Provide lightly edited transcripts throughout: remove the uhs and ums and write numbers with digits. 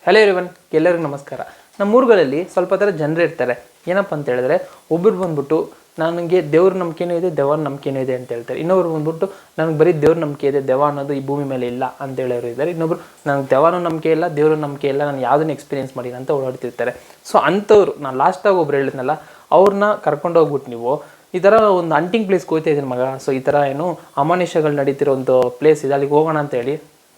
Hello everyone, ಎಲ್ಲರಿಗೂ ನಮಸ್ಕಾರ. ನಮ್ಮ ಊರುಗಳಲ್ಲಿ ಸ್ವಲ್ಪ ಥರ ಜನರು ಇರ್ತಾರೆ. ಏನಪ್ಪ ಅಂತ ಹೇಳಿದ್ರೆ, ಒಬ್ಬರು ಬಂದ್ಬಿಟ್ಟು ನನಗೆ ದೇವ್ರ ನಂಬಿಕೆನೂ ಇದೆ, ದೆವ್ವನ ನಂಬಿಕೆನೂ ಇದೆ ಅಂತ ಹೇಳ್ತಾರೆ. ಇನ್ನೊಬ್ರು ಬಂದ್ಬಿಟ್ಟು ನನಗೆ ಬರೀ ದೇವ್ರ ನಂಬಿಕೆ ಇದೆ, ದೆವ್ವ ಅನ್ನೋದು ಈ ಭೂಮಿ ಮೇಲೆ ಇಲ್ಲ ಅಂತ ಹೇಳೋರು ಇದ್ದಾರೆ. ಇನ್ನೊಬ್ರು ನನಗೆ ದೆವ್ವನೂ ನಂಬಿಕೆ ಇಲ್ಲ, ದೇವ್ರ ನಂಬಿಕೆ ಇಲ್ಲ, ನಾನು ಯಾವುದನ್ನು ಎಕ್ಸ್ಪೀರಿಯನ್ಸ್ ಮಾಡಿಲ್ಲ ಅಂತ ಓಡಾಡ್ತಿರ್ತಾರೆ. ಸೊ ಅಂಥವ್ರು, ನಾನು ಲಾಸ್ಟಾಗಿ ಒಬ್ರು ಹೇಳಿದ್ನಲ್ಲ, ಅವ್ರನ್ನ ಕರ್ಕೊಂಡೋಗ್ಬಿಟ್ಟು ನೀವು ಈ ಥರ ಒಂದು ಹಂಟಿಂಗ್ ಪ್ಲೇಸ್ಗೆ ಹೋಗ್ತಾ ಇದ್ದೀನಿ ಮಗ, ಸೊ ಈ ಥರ ಏನು ಅಮಾನುಷ್ಯಗಳು ನಡೀತಿರೋ ಒಂದು ಪ್ಲೇಸ್ ಇದೆ, ಅಲ್ಲಿಗೆ ಹೋಗೋಣ ಅಂತ ಹೇಳಿ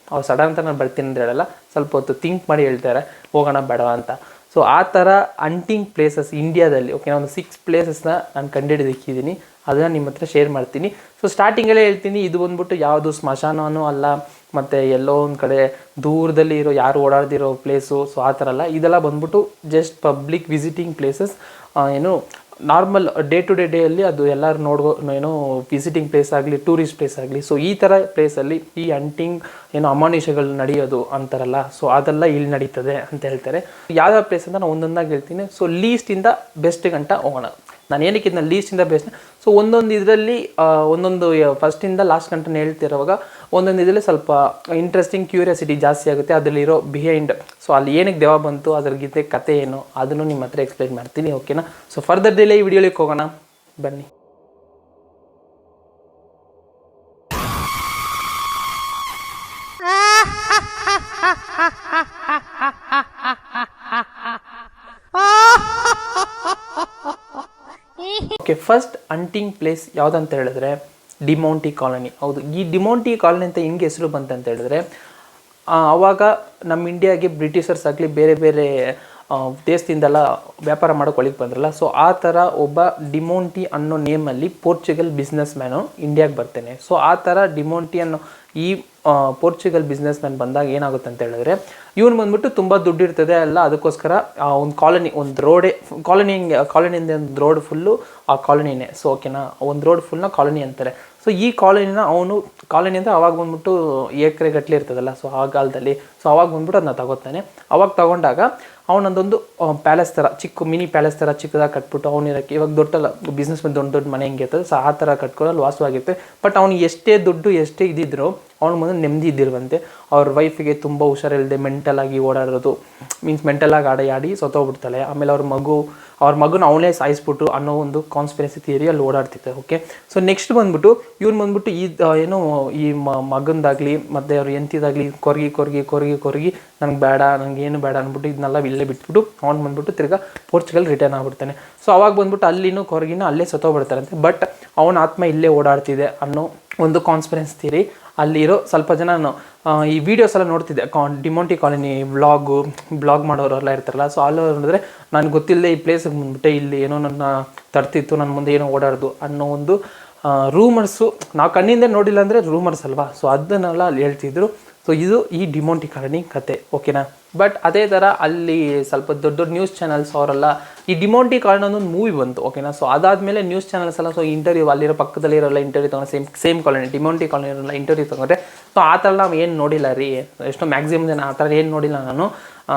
ಅವ್ರು ಸಡನ್ ಅಂತ ನಾನು ಬರ್ತೀನಿ ಅಂತ ಹೇಳಲ್ಲ, ಸ್ವಲ್ಪ ಹೊತ್ತು ಥಿಂಕ್ ಮಾಡಿ ಹೇಳ್ತಾರೆ ಹೋಗೋಣ ಬೇಡವಾ ಅಂತ. ಸೊ ಆ ಥರ ಹಂಟಿಂಗ್ ಪ್ಲೇಸಸ್ ಇಂಡಿಯಾದಲ್ಲಿ ಒಂದು 6 ಪ್ಲೇಸಸ್ನ ನಾನು ಕಂಡುಹಿಡಿದಿಕ್ಕಿದ್ದೀನಿ, ಅದನ್ನು ನಿಮ್ಮ ಹತ್ರ ಶೇರ್ ಮಾಡ್ತೀನಿ. ಸೊ ಸ್ಟಾರ್ಟಿಂಗಲ್ಲೇ ಹೇಳ್ತೀನಿ, ಇದು ಬಂದ್ಬಿಟ್ಟು ಯಾವುದು ಸ್ಮಶಾನವೂ ಅಲ್ಲ, ಮತ್ತು ಎಲ್ಲೋ ಒಂದು ಕಡೆ ದೂರದಲ್ಲಿ ಇರೋ ಯಾರು ಓಡಾಡ್ದಿರೋ ಪ್ಲೇಸು, ಸೊ ಆ ಥರ ಅಲ್ಲ. ಇದೆಲ್ಲ ಬಂದ್ಬಿಟ್ಟು just public visiting places. Normal day to ಡೇಯಲ್ಲಿ ಅದು ಎಲ್ಲರೂ ವಿಸಿಟಿಂಗ್ ಪ್ಲೇಸ್ ಆಗಲಿ, ಟೂರಿಸ್ಟ್ ಪ್ಲೇಸ್ ಆಗಲಿ, ಸೊ ಈ ಥರ ಪ್ಲೇಸಲ್ಲಿ ಈ ಹಂಟಿಂಗ್ ಅಮಾನುಷ್ಯಗಳು ನಡೆಯೋದು ಅಂತಾರಲ್ಲ, ಸೊ ಅದೆಲ್ಲ ಇಲ್ಲಿ ನಡೀತದೆ ಅಂತ ಹೇಳ್ತಾರೆ. ಯಾವ್ಯಾವ ಪ್ಲೇಸ್ ಅಂತ ನಾನು ಒಂದೊಂದಾಗಿ ಹೇಳ್ತೀನಿ. ಸೊ ಲೀಸ್ಟಿಂದ ಬೆಸ್ಟ್ ಗಂಟ ಹೋಗೋಣ. ನಾನು ಏನಕ್ಕೆ ಇದನ್ನ ಲೀಸ್ಟಿಂದ ಬೆಸ್ಟ್, ಸೊ ಒಂದೊಂದು ಇದರಲ್ಲಿ ಒಂದೊಂದು ಫಸ್ಟಿಂದ ಲಾಸ್ಟ್ ಗಂಟೆ ಹೇಳ್ತಿರೋವಾಗ ಒಂದೊಂದು ಇದರಲ್ಲಿ ಸ್ವಲ್ಪ ಇಂಟ್ರೆಸ್ಟಿಂಗ್ ಕ್ಯೂರಿಯಾಸಿಟಿ ಜಾಸ್ತಿ ಆಗುತ್ತೆ, ಅದರಲ್ಲಿರೋ ಬಿಹೈಂಡ್, ಸೊ ಅಲ್ಲಿ ಏನಕ್ಕೆ ದೆವ್ವ ಬಂತು, ಅದ್ರಗಿಂತ ಕತೆ ಏನು, ಅದನ್ನು ನಿಮ್ಮ ಹತ್ರ ಎಕ್ಸ್ಪ್ಲೈನ್ ಮಾಡ್ತೀನಿ, ಓಕೆನಾ. ಸೊ ಫರ್ದರ್ ಡಿಲೇ ಈ ವಿಡಿಯೋಲಿಗೆ ಹೋಗೋಣ ಬನ್ನಿ. ಓಕೆ, ಫಸ್ಟ್ ಹಂಟಿಂಗ್ ಪ್ಲೇಸ್ ಯಾವುದಂತ ಹೇಳಿದ್ರೆ ಡಿಮೌಂಟಿ ಕಾಲನಿ. ಹೌದು, ಈ ಡಿಮೌಂಟಿ ಕಾಲನಿ ಅಂತ ಹೆಂಗೆ ಹೆಸರು ಬಂತಂತ ಹೇಳಿದ್ರೆ, ಆವಾಗ ನಮ್ಮ ಇಂಡಿಯಾಗೆ ಬ್ರಿಟಿಷರ್ಸ್ ಆಗಲಿ ಬೇರೆ ಬೇರೆ ದೇಶದಿಂದೆಲ್ಲ ವ್ಯಾಪಾರ ಮಾಡೋಕೆ ಒಳಗೆ ಬಂದ್ರಲ್ಲ, ಸೊ ಆ ಥರ ಒಬ್ಬ ಡಿಮೌಂಟಿ ಅನ್ನೋ ನೇಮಲ್ಲಿ ಪೋರ್ಚುಗಲ್ ಬಿಸ್ನೆಸ್ ಮ್ಯಾನು ಇಂಡಿಯಾಗೆ ಬರ್ತಾನೆ. ಸೊ ಆ ಥರ ಡಿಮೌಂಟಿ ಅನ್ನೋ ಈ ಪೋರ್ಚುಗಲ್ ಬಿಸ್ನೆಸ್ ಮ್ಯಾನ್ ಬಂದಾಗ ಏನಾಗುತ್ತೆ ಅಂತ ಹೇಳಿದ್ರೆ, ಇವನು ಬಂದ್ಬಿಟ್ಟು ತುಂಬ ದುಡ್ಡು ಇರ್ತದೆ ಅಲ್ಲ, ಅದಕ್ಕೋಸ್ಕರ ಒಂದು ಕಾಲನಿ, ಒಂದು ರೋಡೇ ಕಾಲನಿಯಿಂದ ಒಂದು ರೋಡ್ ಫುಲ್ಲು ಆ ಕಾಲನಿನೇ. ಸೊ ಓಕೆನಾ, ಒಂದು ರೋಡ್ ಫುಲ್ನ ಕಾಲನಿ ಅಂತಾರೆ. ಸೊ ಈ ಕಾಲನಿನ ಕಾಲನಿ ಅಂದರೆ ಅವಾಗ ಬಂದ್ಬಿಟ್ಟು ಎಕರೆ ಗಟ್ಟಲೆ ಇರ್ತದಲ್ಲ, ಸೊ ಆ ಕಾಲದಲ್ಲಿ, ಸೊ ಅವಾಗ ಬಂದ್ಬಿಟ್ಟು ಅದನ್ನ ತಗೋತಾನೆ. ಅವಾಗ ತಗೊಂಡಾಗ ಅವನೊಂದೊಂದು ಪ್ಯಾಲೇಸ್ ಥರ ಮಿನಿ ಪ್ಯಾಲೇಸ್ ಥರ ಚಿಕ್ಕದಾಗಿ ಕಟ್ಬಿಟ್ಟು ಅವನಿರಕ್ಕೆ, ಇವಾಗ ದೊಡ್ಡಲ್ಲ ಬಿಸ್ನೆಸ್ ಮೇಲೆ ದೊಡ್ಡ ಮನೆ ಹೆಂಗೆ ಇರ್ತದೆ, ಸೊ ಆ ಥರ ಕಟ್ಕೊಳ್ಳೋದು ವಾಸವಾಗಿರುತ್ತೆ. ಬಟ್ ಅವ್ನಿಗೆ ಎಷ್ಟೇ ದುಡ್ಡು ಎಷ್ಟೇ ಇದ್ದಿದ್ರು ಅವ್ನ ಮುಂದೆ ನೆಮ್ಮದಿ ಇದ್ದಿರುವಂತೆ. ಅವ್ರ ವೈಫಿಗೆ ತುಂಬ ಹುಷಾರಿಲ್ಲದೆ ಮೆಂಟಲಾಗಿ ಓಡಾಡೋದು, ಮೆಂಟಲಾಗಿ ಆಡಿ ಸತ್ತೋಗ್ಬಿಡ್ತಾಳೆ. ಆಮೇಲೆ ಅವ್ರ ಮಗನ ಅವನೇ ಸಾಯಿಸ್ಬಿಟ್ಟು ಅನ್ನೋ ಒಂದು ಕಾನ್ಸ್ಪಿರಸಿ ಥಿಯರಿಯಲ್ಲಿ ಓಡಾಡ್ತಿದ್ದಾರೆ. ಓಕೆ, ಸೊ ನೆಕ್ಸ್ಟ್ ಬಂದ್ಬಿಟ್ಟು ಇವ್ನು ಬಂದ್ಬಿಟ್ಟು ಈ ಮಗಂದಾಗಲಿ ಮತ್ತು ಅವ್ರು ಎಂತಿದಾಗಲಿ ಕೊರಗಿ ನನಗೆ ಬೇಡ, ನನಗೇನು ಬೇಡ ಅಂದ್ಬಿಟ್ಟು ಇದನ್ನೆಲ್ಲ ಇಲ್ಲೇ ಬಿಟ್ಬಿಟ್ಟು ಅವ್ನು ಬಂದ್ಬಿಟ್ಟು ತಿರ್ಗಾ ಪೋರ್ಚುಗಲ್ ರಿಟರ್ನ್ ಆಗ್ಬಿಡ್ತಾನೆ. ಸೊ ಅವಾಗ ಬಂದ್ಬಿಟ್ಟು ಅಲ್ಲಿನೂ ಕೊರಗಿನ ಅಲ್ಲೇ ಸತ್ತೋಗ್ಬಿಡ್ತಾರಂತೆ. ಬಟ್ ಅವನ ಆತ್ಮ ಇಲ್ಲೇ ಓಡಾಡ್ತಿದೆ ಅನ್ನೋ ಒಂದು ಕಾನ್ಸ್ಪಿರೆನ್ಸಿ ಥಿಯರಿ. ಅಲ್ಲಿರೋ ಸ್ವಲ್ಪ ಜನ ಈ ವಿಡಿಯೋಸ್ ಎಲ್ಲ ನೋಡ್ತಿದ್ದೆ, ಡಿಮೌಂಟಿ ಕಾಲನಿ ಬ್ಲಾಗ್ ಮಾಡೋರೆಲ್ಲ ಇರ್ತಾರಲ್ಲ, ಸೊ ಅಲ್ಲಿ ನೋಡಿದ್ರೆ ನನಗೆ ಗೊತ್ತಿಲ್ಲದೆ ಈ ಪ್ಲೇಸಿಗೆ ಬಂದ್ಬಿಟ್ಟೆ, ಇಲ್ಲಿ ಏನೋ ನನ್ನ ತರ್ತಿತ್ತು, ನನ್ನ ಮುಂದೆ ಏನೋ ಓಡಾಡ್ದು ಅನ್ನೋ ಒಂದು ರೂಮರ್ಸು, ನಾವು ಕಣ್ಣಿಂದ ನೋಡಿಲ್ಲ ಅಂದರೆ ರೂಮರ್ಸ್ ಅಲ್ವಾ, ಸೊ ಅದನ್ನೆಲ್ಲ ಅಲ್ಲಿ ಹೇಳ್ತಿದ್ರು. ಸೊ ಇದು ಈ ಡಿಮೌಂಟಿ ಕಾಲನಿ ಕತೆ, ಓಕೆನಾ. ಬಟ್ ಅದೇ ಥರ ಅಲ್ಲಿ ಸ್ವಲ್ಪ ದೊಡ್ಡ ನ್ಯೂಸ್ ಚಾನಲ್ಸ್ ಅವರೆಲ್ಲ ಈ ಡಿಮೌಂಟಿ ಕಾಲನಿ ಒಂದು ಮೂವಿ ಬಂತು, ಓಕೆನಾ. ಸೊ ಅದಾದಮೇಲೆ ನ್ಯೂಸ್ ಚಾನಲ್ಸ್ ಎಲ್ಲ ಸೊ ಇಂಟರ್ವ್ಯೂ ಅಲ್ಲಿರೋ ಪಕ್ಕದಲ್ಲಿರೋಲ್ಲ ಇಂಟರ್ವ್ಯೂ ತೊಗೊಂಡು ಸೇಮ್ ಕಾಲನಿ ಡಿಮೌಂಟಿ ಕಾಲನಿ ಇರೋಲ್ಲ ಇಂಟರ್ವ್ಯೂ ತೊಗೊಂಡ್ರೆ. ಸೊ ಆ ಥರ ನಾವು ಏನು ನೋಡಿಲ್ಲ ರೀ, ಎಷ್ಟೋ ಮ್ಯಾಕ್ಸಿಮಮ್ ಜನ ಆ ಥರ ಏನು ನೋಡಿಲ್ಲ ನಾನು.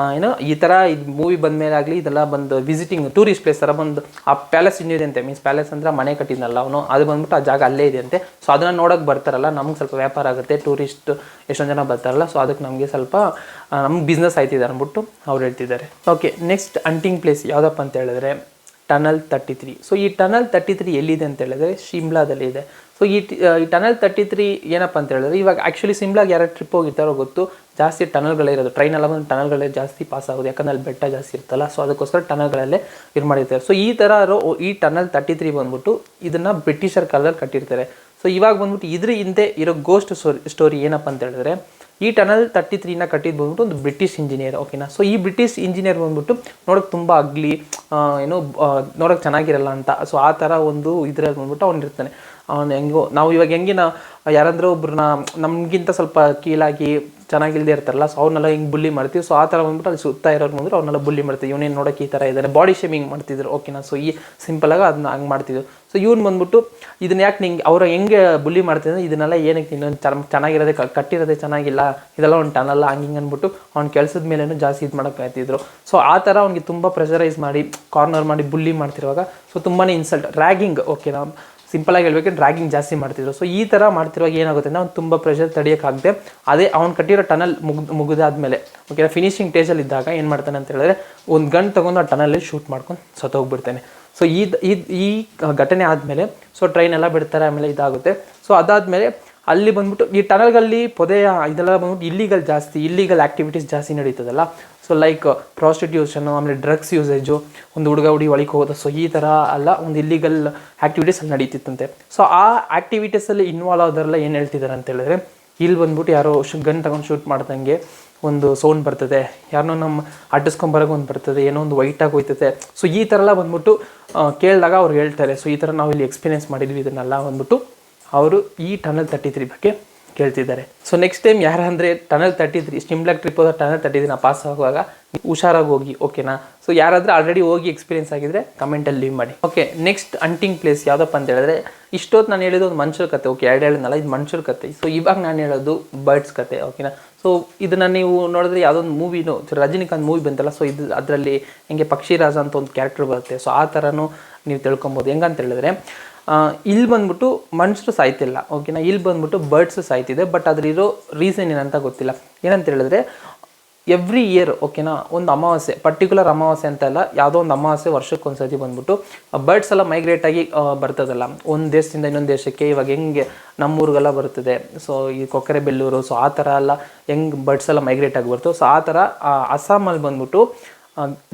ಈ ಥರ ಇದು ಮೂವಿ ಬಂದಮೇಲೆ ಆಗಲಿ ಇದೆಲ್ಲ ಬಂದು ವಿಸಿಟಿಂಗ್ ಟೂರಿಸ್ಟ್ ಪ್ಲೇಸ್ ಥರ ಬಂದು ಆ ಪ್ಯಾಲೇಸ್ ಇನ್ನಿದೆ ಅಂತೆ, ಮೀನ್ಸ್ ಪ್ಯಾಲೇಸ್ ಅಂದರೆ ಮನೆ ಕಟ್ಟಿದ್ನಲ್ಲ ಅವನು, ಅದು ಬಂದ್ಬಿಟ್ಟು ಆ ಜಾಗ ಅಲ್ಲೇ ಇದೆ ಅಂತೆ. ಸೊ ಅದನ್ನು ನೋಡೋಕೆ ಬರ್ತಾರಲ್ಲ, ನಮ್ಗೆ ಸ್ವಲ್ಪ ವ್ಯಾಪಾರ ಆಗುತ್ತೆ, ಟೂರಿಸ್ಟ್ ಎಷ್ಟೊಂದು ಜನ ಬರ್ತಾರಲ್ಲ, ಸೊ ಅದಕ್ಕೆ ನಮಗೆ ಸ್ವಲ್ಪ ನಮ್ಗೆ ಬಿಸ್ನೆಸ್ ಆಯ್ತಿದೆ ಅಂದ್ಬಿಟ್ಟು ಅವ್ರು ಹೇಳ್ತಿದ್ದಾರೆ. ಓಕೆ, ನೆಕ್ಸ್ಟ್ ಹಂಟಿಂಗ್ ಪ್ಲೇಸ್ ಯಾವುದಪ್ಪ ಅಂತ ಹೇಳಿದ್ರೆ ಟನಲ್ 33. ಸೊ ಈ ಟನಲ್ 33 ಎಲ್ಲಿದೆ ಅಂತ ಹೇಳಿದ್ರೆ ಶಿಮ್ಲಾದಲ್ಲಿ ಇದೆ. ಸೊ ಈ ಟನಲ್ 33 ಏನಪ್ಪ ಅಂತ ಹೇಳಿದ್ರೆ, ಇವಾಗ ಆ್ಯಕ್ಚುಲಿ ಶಿಮ್ಲಾಗೆ ಯಾರು ಟ್ರಿಪ್ ಹೋಗಿರ್ತಾರೋ ಗೊತ್ತು, ಜಾಸ್ತಿ ಟನಲ್ಗಳೇ ಇರೋದು, ಟ್ರೈನೆಲ್ಲ ಬಂದು ಟನಲ್ಗಳೇ ಜಾಸ್ತಿ ಪಾಸ್ ಆಗೋದು, ಯಾಕಂದ್ರೆ ಅಲ್ಲಿ ಬೆಟ್ಟ ಜಾಸ್ತಿ ಇರ್ತಲ್ಲ, ಸೊ ಅದಕ್ಕೋಸ್ಕರ ಟನಲ್ಗಳಲ್ಲೇ ಇದು ಮಾಡಿರ್ತಾರೆ. ಸೊ ಈ ಥರ ಈ ಟನಲ್ 33 ಬಂದ್ಬಿಟ್ಟು ಇದನ್ನು ಬ್ರಿಟಿಷರ್ ಕಾಲದಲ್ಲಿ ಕಟ್ಟಿರ್ತಾರೆ. ಸೊ ಇವಾಗ ಬಂದ್ಬಿಟ್ಟು ಇದ್ರ ಹಿಂದೆ ಇರೋ ಗೋಸ್ಟ್ ಸ್ಟೋರಿ ಏನಪ್ಪ ಅಂತ ಹೇಳಿದ್ರೆ, ಈ ಟನಲ್ 33ನ ಕಟ್ಟಿದ್ದು ಬಂದ್ಬಿಟ್ಟು ಒಂದು ಬ್ರಿಟಿಷ್ ಇಂಜಿನಿಯರ್, ಓಕೆನಾ. ಸೊ ಈ ಬ್ರಿಟಿಷ್ ಇಂಜಿನಿಯರ್ ಬಂದ್ಬಿಟ್ಟು ನೋಡೋಕೆ ತುಂಬ ಅಗ್ಲಿ, ನೋಡೋಕೆ ಚೆನ್ನಾಗಿರಲ್ಲ ಅಂತ, ಸೊ ಆ ಥರ ಒಂದು ಇದರಲ್ಲಿ ಬಂದ್ಬಿಟ್ಟು ಅವ್ನು ಇರ್ತಾನೆ. ಅವ್ನು ನಾವು ಇವಾಗ ಯಾರಂದ್ರೆ ಒಬ್ರನ್ನ ನಮಗಿಂತ ಸ್ವಲ್ಪ ಕೀಳಾಗಿ ಚೆನ್ನಾಗಿಲ್ಲದೆ ಇರ್ತಾರಲ್ಲ, ಸೊ ಅವ್ರನ್ನೆಲ್ಲ ಹಿಂಗೆ ಬುಲ್ಲಿ ಮಾಡ್ತೀವಿ. ಸೊ ಆ ಥರ ಬಂದ್ಬಿಟ್ಟು ಅಲ್ಲಿ ಸುತ್ತ ಇರೋರು ಬಂದ್ರೆ ಅವ್ರನ್ನೆಲ್ಲ ಬುಲ್ಲಿ ಮಾಡ್ತೀವಿ, ಇವನೇನು ನೋಡೋಕೆ ಈ ಥರ ಇದ್ದಾರೆ, ಬಾಡಿ ಶೇಮಿಂಗ್ ಮಾಡ್ತಿದ್ರು, ಓಕೆನಾ. ಸೊ ಈ ಸಿಂಪಲಾಗಿ ಅದನ್ನ ಹಂಗೆ ಮಾಡ್ತಿದ್ರು. ಸೊ ಇವ್ನು ಬಂದ್ಬಿಟ್ಟು ಇದನ್ನ ಯಾಕೆ ನಿಂಗೆ ಅವ್ರು ಹೆಂಗೆ ಬುಲ್ಲಿ ಮಾಡ್ತಿದ್ರೆ, ಇದನ್ನೆಲ್ಲ ಏನಕ್ಕೆ ಇನ್ನೊಂದು ಚೆನ್ನಾಗಿರೋದೇ ಕಟ್ಟಿರೋದೇ ಚೆನ್ನಾಗಿಲ್ಲ, ಇದೆಲ್ಲ ಒಂದು ಟನಲ್ಲ ಹಂಗೆ ಅಂದ್ಬಿಟ್ಟು ಅವ್ನ ಕೆಲಸದ ಮೇಲೇನು ಜಾಸ್ತಿ ಇದು ಮಾಡೋಕೆ ಆಯ್ತಿದ್ರು. ಸೊ ಆ ಥರ ಅವ್ನಿಗೆ ತುಂಬ ಪ್ರೆಷರೈಸ್ ಮಾಡಿ ಕಾರ್ನರ್ ಮಾಡಿ ಬುಲ್ಲಿ ಮಾಡ್ತಿರುವಾಗ ಸೊ ತುಂಬಾ ಇನ್ಸಲ್ಟ್ ರ್ಯಾಗಿಂಗ್, ಓಕೆನಾ. ಸಿಂಪಲಾಗಿ ಹೇಳ್ಬೇಕಂದ್ರೆ ರ್ಯಾಗಿಂಗ್ ಜಾಸ್ತಿ ಮಾಡ್ತಿದ್ರು. ಸೊ ಈ ಥರ ಮಾಡ್ತಿರುವಾಗ ಏನಾಗುತ್ತೆ ಅಂದರೆ ಅವ್ನು ತುಂಬ ಪ್ರೆಷರ್ ತಡೆಯೋಕ್ಕಾಗದೆ ಅದೇ ಅವ್ನು ಕಟ್ಟಿರೋ ಟನಲ್ ಮುಗಿದಾದ್ಮೇಲೆ ಓಕೆನಾ ಫಿನಿಶಿಂಗ್ ಸ್ಟೇಜಲ್ಲಿ ಇದ್ದಾಗ ಏನು ಮಾಡ್ತಾನೆ ಅಂತ ಹೇಳಿದ್ರೆ ಒಂದು ಗನ್ ತೊಗೊಂಡು ಆ ಟನಲ್ಲಿ ಶೂಟ್ ಮಾಡ್ಕೊಂಡು ಸತ್ತೋಗ್ಬಿಡ್ತಾನೆ. ಸೊ ಈ ಘಟನೆ ಆದಮೇಲೆ ಸೊ ಟ್ರೈನ್ ಎಲ್ಲ ಬಿಡ್ತಾರೆ, ಆಮೇಲೆ ಇದಾಗುತ್ತೆ. ಸೊ ಅದಾದಮೇಲೆ ಅಲ್ಲಿ ಬಂದ್ಬಿಟ್ಟು ಈ ಟನಲ್ಗಳಲ್ಲಿ ಪೊದೆಯ ಇದೆಲ್ಲ ಬಂದ್ಬಿಟ್ಟು ಇಲ್ಲಿಗಲ್ ಆ್ಯಕ್ಟಿವಿಟೀಸ್ ಜಾಸ್ತಿ ನಡೀತದಲ್ಲ. ಸೊ ಲೈಕ್ ಪ್ರಾಸ್ಟಿಟ್ಯೂಷನು, ಆಮೇಲೆ ಡ್ರಗ್ಸ್ ಯೂಸೇಜು, ಒಂದು ಹುಡುಗ ಒಳಗೆ ಹೋಗೋದು. ಸೊ ಈ ಥರ ಎಲ್ಲ ಒಂದು ಇಲ್ಲಿಗಲ್ ಆ್ಯಕ್ಟಿವಿಟೀಸ್ ಅಲ್ಲಿ ನಡೀತಿತ್ತಂತೆ. ಸೊ ಆ ಆ್ಯಕ್ಟಿವಿಟೀಸಲ್ಲಿ ಇನ್ವಾಲ್ವ್ ಆದವರೆಲ್ಲ ಏನು ಹೇಳ್ತಿದ್ದಾರೆ ಅಂತ ಹೇಳಿದ್ರೆ, ಇಲ್ಲಿ ಬಂದ್ಬಿಟ್ಟು ಯಾರೋ ಗನ್ ತಗೊಂಡು ಶೂಟ್ ಮಾಡ್ದಂಗೆ ಒಂದು ಸೌಂಡ್ ಬರ್ತದೆ, ಯಾರನ್ನೋ ನಮ್ಮ ಅಟ್ಟಿಸ್ಕೊಂಬರೋಕೆ ಒಂದು ಬರ್ತದೆ, ಏನೋ ಒಂದು ವೈಟಾಗಿ ಹೋಯ್ತದೆ. ಸೊ ಈ ಥರ ಎಲ್ಲ ಬಂದ್ಬಿಟ್ಟು ಕೇಳಿದಾಗ ಅವ್ರು ಹೇಳ್ತಾರೆ. ಸೊ ಈ ಥರ ನಾವು ಇಲ್ಲಿ ಎಕ್ಸ್ಪೀರಿಯೆನ್ಸ್ ಮಾಡಿದ್ವಿ ಇದನ್ನೆಲ್ಲ ಬಂದ್ಬಿಟ್ಟು ಅವರು ಈ ಟನಲ್ 33 ಬಗ್ಗೆ ಕೇಳ್ತಿದ್ದಾರೆ. ಸೊ ನೆಕ್ಸ್ಟ್ ಟೈಮ್ ಯಾರಂದರೆ ಟನಲ್ 33 ಸ್ಟಿಮ್ಲಾಕ್ ಟ್ರಿಪ್ ಹೋದ ಟನಲ್ 33 ಪಾಸ್ ಆಗುವಾಗ ಹುಷಾರಾಗಿ ಹೋಗಿ, ಓಕೆನಾ. ಸೊ ಯಾರಾದರೂ ಆಲ್ರೆಡಿ ಹೋಗಿ ಎಕ್ಸ್ಪೀರಿಯೆನ್ಸ್ ಆಗಿದ್ರೆ ಕಮೆಂಟಲ್ಲಿ ಲೀವ್ ಮಾಡಿ. ಓಕೆ, ನೆಕ್ಸ್ಟ್ ಹಂಟಿಂಗ್ ಪ್ಲೇಸ್ ಯಾವುದಪ್ಪ ಅಂತ ಹೇಳಿದ್ರೆ, ಇಷ್ಟೊತ್ತು ನಾನು ಹೇಳಿದ್ದು ಒಂದು ಮನುಷ್ಯರ ಕತೆ. ಓಕೆ, ಎರಡು ಹೇಳಿದ್ನಲ್ಲ, ಇದು ಮನುಷ್ಯರ ಕತೆ. ಸೊ ಇವಾಗ ನಾನು ಹೇಳೋದು ಬರ್ಡ್ಸ್ ಕತೆ, ಓಕೆನಾ. ಸೊ ಇದನ್ನು ನೀವು ನೋಡಿದ್ರೆ ಯಾವುದೊಂದು ಮೂವಿನೂ ರಜನಿಕಾಂತ್ ಮೂವಿ ಬಂತಲ್ಲ, ಸೊ ಇದು ಅದರಲ್ಲಿ ಹೆಂಗೆ ಪಕ್ಷಿರಾಜ ಅಂತ ಒಂದು ಕ್ಯಾರೆಕ್ಟರ್ ಬರುತ್ತೆ. ಸೊ ಆ ಥರನೂ ನೀವು ತಿಳ್ಕೊಬೋದು. ಹೆಂಗಂತ ಹೇಳಿದ್ರೆ, ಇಲ್ಲಿ ಬಂದ್ಬಿಟ್ಟು ಮನುಷ್ಯರು ಸಾಯ್ತಿಲ್ಲ, ಓಕೆನಾ. ಇಲ್ಲಿ ಬಂದ್ಬಿಟ್ಟು ಬರ್ಡ್ಸ್ ಸಾಯ್ತಿದೆ. ಬಟ್ ಅದ್ರಿರೋ ರೀಸನ್ ಏನಂತ ಗೊತ್ತಿಲ್ಲ. ಏನಂತ ಹೇಳಿದ್ರೆ, ಎವ್ರಿ ಇಯರ್ ಓಕೆನಾ ಒಂದು ಅಮಾವಾಸ್ಯೆ, ಪರ್ಟಿಕ್ಯುಲರ್ ಅಮಾವಾಸ್ಯೆ ಅಂತ ಇಲ್ಲ, ಯಾವುದೋ ಒಂದು ಅಮಾವಾಸ್ಯೆ ವರ್ಷಕ್ಕೊಂದ್ಸತಿ ಬಂದ್ಬಿಟ್ಟು ಬರ್ಡ್ಸ್ ಎಲ್ಲ ಮೈಗ್ರೇಟ್ ಆಗಿ ಬರ್ತದಲ್ಲ ಒಂದು ದೇಶದಿಂದ ಇನ್ನೊಂದು ದೇಶಕ್ಕೆ. ಇವಾಗ ಹೆಂಗೆ ನಮ್ಮೂರಿಗೆಲ್ಲ ಬರ್ತದೆ, ಸೊ ಈ ಕೊಕ್ಕರೆ ಬೆಲ್ಲೂರು, ಸೊ ಆ ಥರ ಎಲ್ಲ ಹೆಂಗೆ ಬರ್ಡ್ಸ್ ಎಲ್ಲ ಮೈಗ್ರೇಟ್ ಆಗಿ ಬರ್ತವೆ. ಸೊ ಆ ಥರ ಅಸ್ಸಾಮಲ್ಲಿ ಬಂದ್ಬಿಟ್ಟು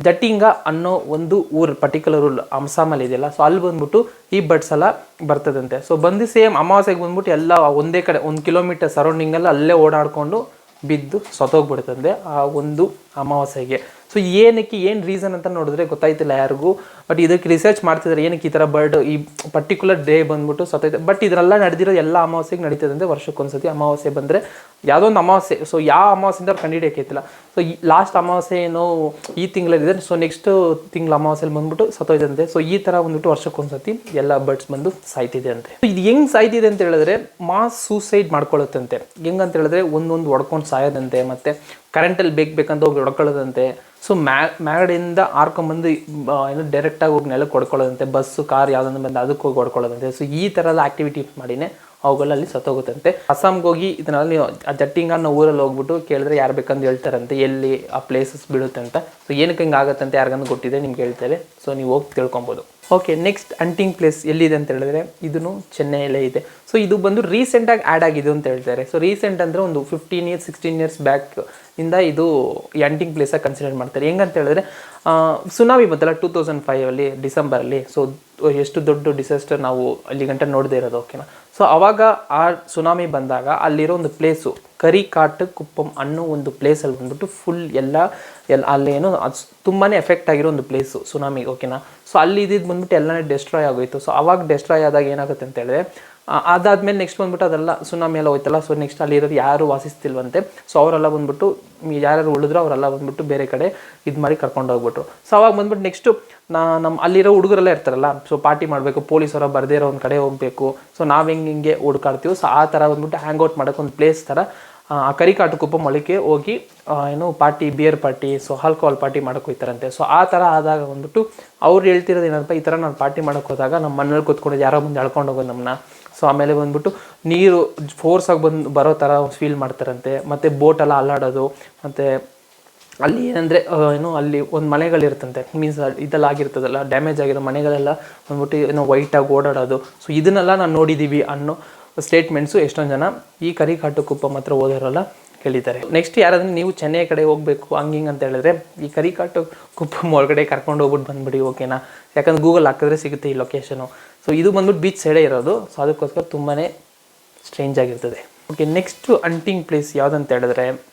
ಜಟ್ಟಿಂಗ ಅನ್ನೋ ಒಂದು ಊರು ಪರ್ಟಿಕ್ಯುಲರ್ ಊರು ಅಸ್ಸಾಮಲ್ಲಿ ಇದೆಯಲ್ಲ. ಸೊ ಅಲ್ಲಿ ಬಂದ್ಬಿಟ್ಟು ಈ ಬರ್ಡ್ಸ್ ಎಲ್ಲ ಬರ್ತದಂತೆ. ಸೊ ಬಂದು ಸೇಮ್ ಅಮಾವಾಸ್ಯೆಗೆ ಬಂದ್ಬಿಟ್ಟು ಎಲ್ಲ ಒಂದೇ ಕಡೆ 1 ಕಿಲೋಮೀಟರ್ ಸರೌಂಡಿಂಗಲ್ಲಿ ಅಲ್ಲೇ ಓಡಾಡಿಕೊಂಡು ಬಿದ್ದು ಸತ್ತೋಗ್ಬಿಡ್ತಂದೆ ಆ ಒಂದು ಅಮಾವಾಸ್ಯೆಗೆ. ಸೊ ಏನಕ್ಕೆ ಏನು ರೀಸನ್ ಅಂತ ನೋಡಿದ್ರೆ ಗೊತ್ತಾಯ್ತಿಲ್ಲ ಯಾರಿಗೂ. ಬಟ್ ಇದಕ್ಕೆ ರಿಸರ್ಚ್ ಮಾಡ್ತಿದ್ದಾರೆ, ಏನಕ್ಕೆ ಈ ಥರ ಬರ್ಡ್ ಈ ಪರ್ಟಿಕ್ಯುಲರ್ ಡೇ ಬಂದ್ಬಿಟ್ಟು ಸತ್ತೈತೆ. ಬಟ್ ಇದರೆಲ್ಲ ನಡೆದಿರೋ ಎಲ್ಲ ಅಮಾವಾಸ್ಯೆಗೆ ನಡೀತದಂತೆ. ವರ್ಷಕ್ಕೊಂದ್ಸತಿ ಅಮಾವಾಸ್ಯೆ ಬಂದರೆ ಯಾವುದೋ ಒಂದು ಅಮಾವಾಸ್ಯೆ, ಸೊ ಯಾವ ಅಮಾವಾಸ್ಯೆಯಿಂದ ಅವ್ರು ಕಂಡುಹಿಡಿಯೋಕ್ಕಿಲ್ಲ. ಸೊ ಈ ಲಾಸ್ಟ್ ಅಮಾವಾಸ್ಯೆ ಏನೋ ಈ ತಿಂಗಳಲ್ಲಿದೆ, ಸೊ ನೆಕ್ಸ್ಟ್ ತಿಂಗಳ ಅಮಾವಾಸ್ಯೆಯಲ್ಲಿ ಬಂದ್ಬಿಟ್ಟು ಸತ್ತೋಯ್ತಂತೆ. ಸೊ ಈ ಥರ ಬಂದ್ಬಿಟ್ಟು ವರ್ಷಕ್ಕೊಂದ್ಸತಿ ಎಲ್ಲ ಬರ್ಡ್ಸ್ ಬಂದು ಸಾಯ್ತಿದೆ ಅಂತೆ. ಇದು ಹೆಂಗೆ ಸಾಯ್ತಿದೆ ಅಂತ ಹೇಳಿದ್ರೆ, ಮಾಸ್ ಸೂಸೈಡ್ ಮಾಡ್ಕೊಳ್ಳುತ್ತಂತೆ. ಹೆಂಗಂತ ಹೇಳಿದ್ರೆ ಒಂದೊಂದು ಹೊಡ್ಕೊಂಡು ಸಾಯೋದಂತೆ, ಮತ್ತು ಕರೆಂಟಲ್ಲಿ ಬೇಕಂತ ಹೋಗಿ ಹೊಡ್ಕೊಳ್ಳೋದಂತೆ. ಸೊ ಮ್ಯಾಗಡಿಂದ ಹಾರ್ಕೊಂಬಂದು ಏನು ಡೈರೆಕ್ಟಾಗಿ ಹೋಗಿ ನೆಲಕ್ಕೆ ಹೊಡ್ಕೊಳ್ಳೋದಂತೆ. ಬಸ್ಸು ಕಾರ್ ಯಾವುದನ್ನು ಬಂದು ಅದಕ್ಕೆ ಹೋಗಿ ಹೊಡ್ಕೊಳ್ಳೋದಂತೆ. ಸೊ ಈ ಥರದ ಆ್ಯಕ್ಟಿವಿಟಿ ಮಾಡಿನೇ ಅವುಗಳಲ್ಲಿ ಸತ್ತೋಗುತ್ತಂತೆ. ಅಸ್ಸಾಂಗೆ ಹೋಗಿ ಇದನ್ನೆಲ್ಲ ನೀವು ಆ ಜಟ್ಟಿಂಗ ಅನ್ನೋ ಊರಲ್ಲಿ ಹೋಗ್ಬಿಟ್ಟು ಕೇಳಿದ್ರೆ ಯಾರು ಬೇಕಂದು ಹೇಳ್ತಾರಂತೆ ಎಲ್ಲಿ ಆ ಪ್ಲೇಸಸ್ ಬೀಳುತ್ತೆ ಅಂತ. ಸೊ ಏನಕ್ಕೆ ಹಿಂಗೆ ಆಗುತ್ತಂತೆ ಯಾರಿಗಂದು ಗೊತ್ತಿದೆ ನಿಮ್ಗೆ ಹೇಳ್ತಾರೆ. ಸೊ ನೀವು ಹೋಗಿ ತಿಳ್ಕೊಬೋದು. ಓಕೆ, ನೆಕ್ಸ್ಟ್ ಹಂಟಿಂಗ್ ಪ್ಲೇಸ್ ಎಲ್ಲಿದೆ ಅಂತ ಹೇಳಿದ್ರೆ, ಇದೂ ಚೆನ್ನೈಯಲ್ಲೇ ಇದೆ. ಸೊ ಇದು ಬಂದು ರೀಸೆಂಟಾಗಿ ಆ್ಯಡ್ ಆಗಿದೆ ಅಂತ ಹೇಳ್ತಾರೆ. ಸೊ ರೀಸೆಂಟ್ ಅಂದರೆ ಒಂದು 15 ಇಯರ್ಸ್ 16 ಇಯರ್ಸ್ ಬ್ಯಾಕ್ ಇಂದ ಇದು ಈ ಹಂಟಿಂಗ್ ಪ್ಲೇಸಾಗಿ ಕನ್ಸಿಡರ್ ಮಾಡ್ತಾರೆ. ಹೆಂಗಂತ ಹೇಳಿದ್ರೆ, ಸುನಾಮಿ ಬಂತಲ್ಲ 2005 ಡಿಸೆಂಬರಲ್ಲಿ. ಸೊ ಎಷ್ಟು ದೊಡ್ಡ ಡಿಸಾಸ್ಟರ್ ನಾವು ಅಲ್ಲಿ ಗಂಟೆ ನೋಡದೇ ಇರೋದು, ಓಕೆನಾ. ಸೊ ಅವಾಗ ಆ ಸುನಾಮಿ ಬಂದಾಗ ಅಲ್ಲಿರೋ ಒಂದು ಪ್ಲೇಸು ಕರಿಕಾಟ್ ಕುಪ್ಪಂ ಅನ್ನೋ ಒಂದು ಪ್ಲೇಸಲ್ಲಿ ಬಂದ್ಬಿಟ್ಟು ಫುಲ್ ಎಲ್ಲ ಅಲ್ಲೇನೋ ಅದು ತುಂಬಾ ಎಫೆಕ್ಟ್ ಆಗಿರೋ ಒಂದು ಪ್ಲೇಸು ಸುನಾಮಿಗೆ, ಓಕೆನಾ. ಸೊ ಅಲ್ಲಿ ಇದ್ದಿದ್ದು ಬಂದ್ಬಿಟ್ಟು ಎಲ್ಲನೇ ಡೆಸ್ಟ್ರಾಯ್ ಆಗೋಯ್ತು. ಸೊ ಅವಾಗ ಡೆಸ್ಟ್ರಾಯ್ ಆದಾಗ ಏನಾಗುತ್ತೆ ಅಂತ ಹೇಳಿದ್ರೆ, ಅದಾದಮೇಲೆ ನೆಕ್ಸ್ಟ್ ಬಂದ್ಬಿಟ್ಟು ಅದೆಲ್ಲ ಸುನಾಮಿ ಎಲ್ಲ ಹೋಯ್ತಲ್ಲ. ಸೊ ನೆಕ್ಸ್ಟ್ ಅಲ್ಲಿರೋದು ಯಾರು ವಾಸಿಸ್ತಿಲ್ವಂತೆ. ಸೊ ಅವರೆಲ್ಲ ಬಂದ್ಬಿಟ್ಟು ಯಾರು ಉಳಿದ್ರು ಅವರೆಲ್ಲ ಬಂದ್ಬಿಟ್ಟು ಬೇರೆ ಕಡೆ ಇದು ಮಾಡಿ ಕರ್ಕೊಂಡು ಹೋಗ್ಬಿಟ್ರು. ಸೊ ಅವಾಗ ಬಂದ್ಬಿಟ್ಟು ನೆಕ್ಸ್ಟು ನಮ್ಮ ಅಲ್ಲಿರೋ ಹುಡುಗರೆಲ್ಲ ಇರ್ತಾರಲ್ಲ, ಸೊ ಪಾರ್ಟಿ ಮಾಡಬೇಕು, ಪೊಲೀಸರ ಬರದೇ ಇರೋ ಒಂದು ಕಡೆ ಹೋಗಬೇಕು. ಸೊ ನಾವು ಹಿಂಗೆ ಹುಡ್ಕಾಡ್ತೀವಿ. ಸೊ ಆ ಥರ ಬಂದ್ಬಿಟ್ಟು ಹ್ಯಾಂಗ್ ಔಟ್ ಮಾಡೋಕೆ ಒಂದು ಪ್ಲೇಸ್ ಥರ ಆ ಕರಿಕಾಟು ಕುಪ್ಪಂ ಮೊಳಕೆ ಹೋಗಿ ಏನು party, beer party, so alcohol party ಮಾಡೋಕೆ ಹೋಗ್ತಾರಂತೆ. ಸೊ ಆ ಥರ ಆದಾಗ ಬಂದ್ಬಿಟ್ಟು ಅವ್ರು ಹೇಳ್ತಿರೋದು ಏನಪ್ಪ, ಈ ಥರ ನಾನು ಪಾರ್ಟಿ ಮಾಡೋಕೆ ಹೋದಾಗ ನಮ್ಮ ಮನೇಲಿ ಕೂತ್ಕೊಂಡು ಯಾರೋ ಬಂದು ಎಳ್ಕೊಂಡು ಹೋಗೋದು ನಮ್ಮನ್ನ. ಸೊ ಆಮೇಲೆ ಬಂದ್ಬಿಟ್ಟು ನೀರು ಫೋರ್ಸಾಗಿ ಬರೋ ಥರ ಫೀಲ್ ಮಾಡ್ತಾರಂತೆ. ಮತ್ತು ಬೋಟೆಲ್ಲ ಅಲ್ಲಾಡೋದು, ಮತ್ತು ಅಲ್ಲಿ ಏನಂದರೆ ಏನು ಅಲ್ಲಿ ಒಂದು ಮನೆಗಳಿರ್ತಂತೆ, ಮೀನ್ಸ್ ಇದೆಲ್ಲ ಆಗಿರ್ತದಲ್ಲ ಡ್ಯಾಮೇಜ್ ಆಗಿರೋ ಮನೆಗಳೆಲ್ಲ ಬಂದ್ಬಿಟ್ಟು ಏನೋ ವೈಟಾಗಿ ಓಡಾಡೋದು. ಸೊ ಇದನ್ನೆಲ್ಲ ನಾನು ನೋಡಿದ್ದೀವಿ ಅನ್ನೋ ಸ್ಟೇಟ್ಮೆಂಟ್ಸು ಎಷ್ಟೊಂದು ಜನ ಈ ಕರಿಕಾಟು ಕುಪ್ಪಂ ಹತ್ರ ಓದೋರೆಲ್ಲ ಹೇಳಿದ್ದಾರೆ. ನೆಕ್ಸ್ಟ್ ಯಾರಾದ್ರೂ ನೀವು ಚೆನ್ನೈ ಕಡೆ ಹೋಗಬೇಕು ಹಂಗಿಂಗೆ ಅಂತ ಹೇಳಿದ್ರೆ, ಈ ಕರಿಕಾಟು ಕುಪ್ಪಂ ಒಳಗಡೆ ಕರ್ಕೊಂಡು ಹೋಗ್ಬಿಟ್ಟು ಬಂದುಬಿಡಿ, ಓಕೆನಾ. ಯಾಕಂದ್ರೆ ಗೂಗಲ್ ಹಾಕಿದ್ರೆ ಸಿಗುತ್ತೆ ಈ ಲೊಕೇಶನು. ಸೊ ಇದು ಬಂದ್ಬಿಟ್ಟು ಬೀಚ್ ಸೈಡೇ ಇರೋದು. ಸೊ ಅದಕ್ಕೋಸ್ಕರ ತುಂಬಾ ಸ್ಟ್ರೇಂಜ್ ಆಗಿರ್ತದೆ. ಓಕೆ, ನೆಕ್ಸ್ಟು ಹಂಟಿಂಗ್ ಪ್ಲೇಸ್ ಯಾವುದಂತ ಹೇಳಿದ್ರೆ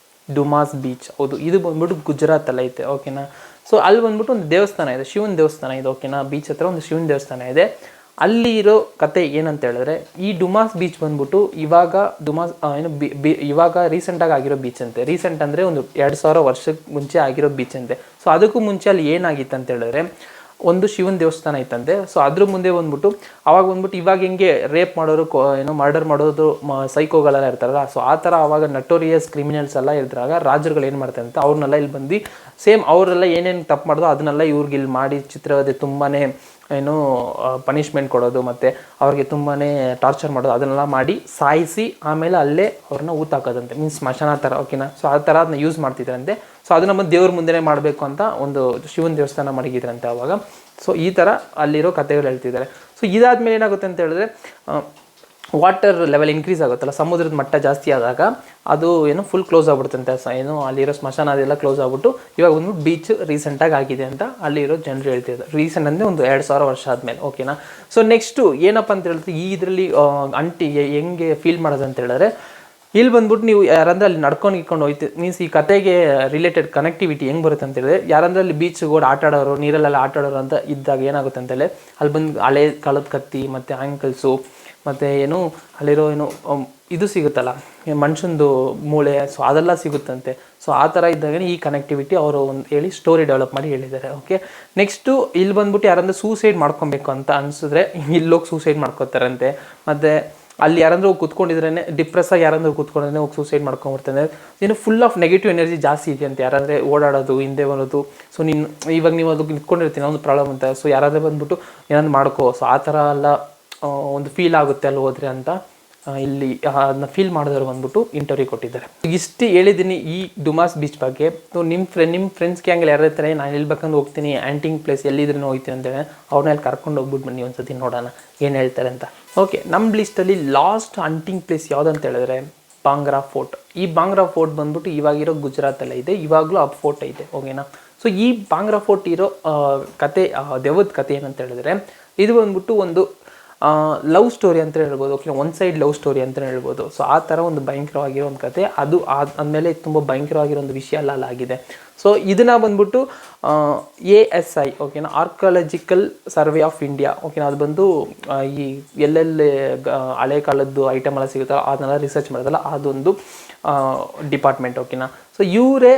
ಡುಮಾಸ್ ಬೀಚ್. ಹೌದು, ಇದು ಬಂದ್ಬಿಟ್ಟು ಗುಜರಾತಲ್ಲಿ ಐತೆ, ಓಕೆನಾ. ಸೊ ಅಲ್ಲಿ ಬಂದ್ಬಿಟ್ಟು ಒಂದು ದೇವಸ್ಥಾನ ಇದೆ, ಶಿವನ ದೇವಸ್ಥಾನ ಇದೆ, ಓಕೆನಾ. ಬೀಚ್ ಹತ್ರ ಒಂದು ಶಿವನ ದೇವಸ್ಥಾನ ಇದೆ. ಅಲ್ಲಿ ಇರೋ ಕತೆ ಏನಂತ ಹೇಳಿದ್ರೆ, ಈ ಡುಮಾಸ್ ಬೀಚ್ ಬಂದ್ಬಿಟ್ಟು ಇವಾಗ ಇವಾಗ ರೀಸೆಂಟಾಗಿ ಆಗಿರೋ ಬೀಚ್ ಅಂತೆ. ರೀಸೆಂಟ್ ಅಂದರೆ ಒಂದು 2000 ವರ್ಷಕ್ಕೆ ಮುಂಚೆ ಆಗಿರೋ ಬೀಚ್ ಅಂತೆ. ಸೊ ಅದಕ್ಕೂ ಮುಂಚೆ ಅಲ್ಲಿ ಏನಾಗಿತ್ತು ಅಂತ ಹೇಳಿದ್ರೆ, ಒಂದು ಶಿವನ ದೇವಸ್ಥಾನ ಇತ್ತಂತೆ. ಸೊ ಅದ್ರ ಮುಂದೆ ಬಂದ್ಬಿಟ್ಟು ಅವಾಗ ಬಂದ್ಬಿಟ್ಟು ಇವಾಗ ಹೆಂಗೆ ರೇಪ್ ಮಾಡೋರು ಮರ್ಡರ್ ಮಾಡೋದು ಸೈಕೋಗಳೆಲ್ಲ ಇರ್ತಾರಲ್ಲ, ಸೊ ಆ ಥರ ಅವಾಗ ನಟೋರಿಯಸ್ ಕ್ರಿಮಿನಲ್ಸ್ ಎಲ್ಲ ಇದ್ರಾಗ ರಾಜರುಗಳು ಏನು ಮಾಡ್ತಾರೆ ಅಂತ ಅವ್ರನ್ನೆಲ್ಲ ಇಲ್ಲಿ ಬಂದು ಸೇಮ್ ಅವರೆಲ್ಲ ಏನೇನು ತಪ್ಪು ಮಾಡೋದು ಅದನ್ನೆಲ್ಲ ಇವ್ರಿಗೆ ಇಲ್ಲಿ ಮಾಡಿ ಚಿತ್ರವದೆ ತುಂಬಾ ಏನು ಪನಿಷ್ಮೆಂಟ್ ಕೊಡೋದು ಮತ್ತು ಅವ್ರಿಗೆ ತುಂಬಾ ಟಾರ್ಚರ್ ಮಾಡೋದು ಅದನ್ನೆಲ್ಲ ಮಾಡಿ ಸಾಯಿಸಿ ಆಮೇಲೆ ಅಲ್ಲೇ ಅವ್ರನ್ನ ಊತಾಕೋದಂತೆ, ಮೀನ್ಸ್ ಸ್ಮಶಾನ ಥರ, ಓಕೆನಾ. ಸೊ ಆ ಥರ ಅದನ್ನ ಯೂಸ್ ಮಾಡ್ತಿದ್ರಂತೆ. ಸೊ ಅದನ್ನ ಬಂದು ದೇವ್ರ ಮುಂದೆನೇ ಮಾಡಬೇಕು ಅಂತ ಒಂದು ಶಿವನ ದೇವಸ್ಥಾನ ಮಡಗಿದ್ರಂತೆ ಅವಾಗ. ಸೊ ಈ ಥರ ಅಲ್ಲಿರೋ ಕಥೆಗಳು ಹೇಳ್ತಿದ್ದಾರೆ. ಸೊ ಇದಾದ್ಮೇಲೆ ಏನಾಗುತ್ತೆ ಅಂತ ಹೇಳಿದ್ರೆ, ವಾಟರ್ ಲೆವೆಲ್ ಇನ್ಕ್ರೀಸ್ ಆಗುತ್ತಲ್ಲ, ಸಮುದ್ರದ ಮಟ್ಟ ಜಾಸ್ತಿ ಆದಾಗ ಅದು ಏನು ಫುಲ್ ಕ್ಲೋಸ್ ಆಗ್ಬಿಡುತ್ತಂತೆ. ಏನು ಅಲ್ಲಿರೋ ಸ್ಮಶಾನ ಅದೆಲ್ಲ ಕ್ಲೋಸ್ ಆಗ್ಬಿಟ್ಟು ಇವಾಗ ಒಂದು ಬೀಚ್ ರೀಸೆಂಟಾಗಿ ಆಗಿದೆ ಅಂತ ಅಲ್ಲಿರೋ ಜನರು ಹೇಳ್ತಿದ್ದಾರೆ. ರೀಸೆಂಟ್ ಅಂದರೆ ಒಂದು 2000 ವರ್ಷ ಆದಮೇಲೆ, ಓಕೆನಾ. ಸೊ ನೆಕ್ಸ್ಟು ಏನಪ್ಪ ಅಂತ ಹೇಳಿದ್ರೆ, ಈ ಇದರಲ್ಲಿ ಅಂಟಿ ಹೆಂಗೆ ಫೀಲ್ ಮಾಡೋದು ಅಂತ ಹೇಳಿದ್ರೆ, ಇಲ್ಲಿ ಬಂದ್ಬಿಟ್ಟು ನೀವು ಯಾರಂದ್ರೆ ಅಲ್ಲಿ ನಡ್ಕೊಂಡು ಹೋಯ್ತು, ಮೀನ್ಸ್ ಈ ಕತೆಗೆ ರಿಲೇಟೆಡ್ ಕನೆಕ್ಟಿವಿಟಿ ಹೆಂಗೆ ಬರುತ್ತೆ ಅಂತ ಹೇಳಿದ್ರೆ, ಯಾರಂದ್ರೆ ಅಲ್ಲಿ ಬೀಚ್ಗೆ ಹೋಗಿ ಆಟ ಆಡೋರು, ನೀರಲ್ಲೆಲ್ಲ ಆಟ ಆಡೋರು ಅಂತ ಇದ್ದಾಗ ಏನಾಗುತ್ತೆ ಅಂತೇಳಿ, ಅಲ್ಲಿ ಬಂದು ಹಳೆ ಕಾಲದ ಕತ್ತಿ ಮತ್ತು ಆ್ಯಂಕಲ್ಸು ಮತ್ತು ಏನು ಅಲ್ಲಿರೋ ಏನು ಇದು ಸಿಗುತ್ತಲ್ಲ ಮನುಷ್ಯಂದು ಮೂಳೆ, ಸೊ ಅದೆಲ್ಲ ಸಿಗುತ್ತಂತೆ. ಸೊ ಆ ಥರ ಇದ್ದಾಗ ಈ ಕನೆಕ್ಟಿವಿಟಿ ಅವರು ಒಂದು ಹೇಳಿ ಸ್ಟೋರಿ ಡೆವಲಪ್ ಮಾಡಿ ಹೇಳಿದ್ದಾರೆ. ಓಕೆ, ನೆಕ್ಸ್ಟು ಇಲ್ಲಿ ಬಂದ್ಬಿಟ್ಟು ಯಾರಂದ್ರೆ ಸೂಸೈಡ್ ಮಾಡ್ಕೊಬೇಕು ಅಂತ ಅನಿಸಿದ್ರೆ ಇಲ್ಲೋಗಿ ಸೂಸೈಡ್ ಮಾಡ್ಕೋತಾರಂತೆ. ಮತ್ತು ಅಲ್ಲಿ ಯಾರಂದ್ರೆ ಹೋಗಿ ಕೂತ್ಕೊಂಡಿದ್ರೇ ಡಿಪ್ರೆಸ್ ಆಗಿ ಯಾರಂದ್ರೆ ಕೂತ್ಕೊಂಡ್ರೆ ಹೋಗಿ ಸೂಸೈಡ್ ಮಾಡ್ಕೊಂಡ್ಬಿಡ್ತಾನೆ. ಏನು ಫುಲ್ ಆಫ್ ನೆಗೆಟಿವ್ ಎನರ್ಜಿ ಜಾಸ್ತಿ ಇದೆ ಅಂತ, ಯಾರಂದರೆ ಓಡಾಡೋದು, ಹಿಂದೆ ಬರೋದು. ಸೊ ಇವಾಗ ನೀವು ಅದಕ್ಕೆ ನಿಂತ್ಕೊಂಡಿರ್ತೀನಿ ಒಂದು ಪ್ರಾಬ್ಲಮ್ ಅಂತ, ಸೊ ಯಾರಾದರೂ ಬಂದ್ಬಿಟ್ಟು ಏನಾದ್ರು ಮಾಡ್ಕೋ, ಸೊ ಆ ಥರ ಎಲ್ಲ ಒಂದು ಫೀಲ್ ಆಗುತ್ತೆ ಅಲ್ಲಿ ಹೋದ್ರೆ ಅಂತ ಇಲ್ಲಿ ಅದನ್ನ ಫೀಲ್ ಮಾಡಿದವರು ಬಂದ್ಬಿಟ್ಟು ಇಂಟರ್ವ್ಯೂ ಕೊಟ್ಟಿದ್ದಾರೆ. ಇಷ್ಟು ಹೇಳಿದ್ದೀನಿ ಈ ಡುಮಾಸ್ ಬೀಚ್ ಬಗ್ಗೆ. ನಿಮ್ಮ ಫ್ರೆಂಡ್ಸ್ಗೆ ಹಂಗೆ ಯಾರು ಇರ್ತಾರೆ, ನಾನು ಇಲ್ಲಿ ಬೇಕಂದ್ರೆ ಹೋಗ್ತೀನಿ, ಆ್ಯಂಟಿಂಗ್ ಪ್ಲೇಸ್ ಎಲ್ಲಿದ್ರೂ ಹೋಗ್ತೀನಿ ಅಂತೇಳಿ ಅವ್ರನ್ನ ಅಲ್ಲಿ ಕರ್ಕೊಂಡು ಹೋಗ್ಬಿಟ್ಟು ಬನ್ನಿ ಒಂದ್ಸತಿ, ನೋಡೋಣ ಏನು ಹೇಳ್ತಾರೆ ಅಂತ. ಓಕೆ, ನಮ್ಮ ಲಿಸ್ಟಲ್ಲಿ ಲಾಸ್ಟ್ ಹಂಟಿಂಗ್ ಪ್ಲೇಸ್ ಯಾವುದಂತ ಹೇಳಿದ್ರೆ ಬಾಂಗ್ರಾ ಫೋರ್ಟ್. ಈ ಬಾಂಗ್ರಾ ಫೋರ್ಟ್ ಬಂದ್ಬಿಟ್ಟು ಇವಾಗಿರೋ ಗುಜರಾತಲ್ಲೇ ಇದೆ, ಇವಾಗಲೂ ಆ ಫೋರ್ಟ್ ಇದೆ, ಓಕೆನಾ. ಸೊ ಈ ಬಾಂಗ್ರಾ ಫೋರ್ಟ್ ಇರೋ ಕತೆ, ದೆವ್ವದ ಕತೆ ಏನಂತ ಹೇಳಿದ್ರೆ, ಇದು ಬಂದ್ಬಿಟ್ಟು ಒಂದು ಲವ್ ಸ್ಟೋರಿ ಅಂತ ಹೇಳ್ಬೋದು, okay, one side love story ಅಂತ ಹೇಳ್ಬೋದು. ಸೊ ಆ ಥರ ಒಂದು ಭಯಂಕರವಾಗಿರೋ ಒಂದು ಕತೆ, ಅದು ಆದಮೇಲೆ ತುಂಬ ಭಯಂಕರವಾಗಿರೋ ಒಂದು ವಿಷಯ ಎಲ್ಲ ಆಗಿದೆ. ಸೊ ಇದನ್ನು ಬಂದ್ಬಿಟ್ಟು ASI, ಓಕೆನಾ, ಆರ್ಕಿಯಾಲಜಿಕಲ್ ಸರ್ವೆ ಆಫ್ ಇಂಡಿಯಾ, ಓಕೆನಾ, ಅದು ಬಂದು ಈ ಎಲ್ಲೆಲ್ಲಿ ಹಳೆ ಕಾಲದ್ದು ಐಟಮ್ ಎಲ್ಲ ಸಿಗುತ್ತಲ್ಲ ಅದನ್ನೆಲ್ಲ ರಿಸರ್ಚ್ ಮಾಡೋದಲ್ಲ, ಅದೊಂದು ಡಿಪಾರ್ಟ್ಮೆಂಟ್, ಓಕೆನಾ. ಸೊ ಇವರೇ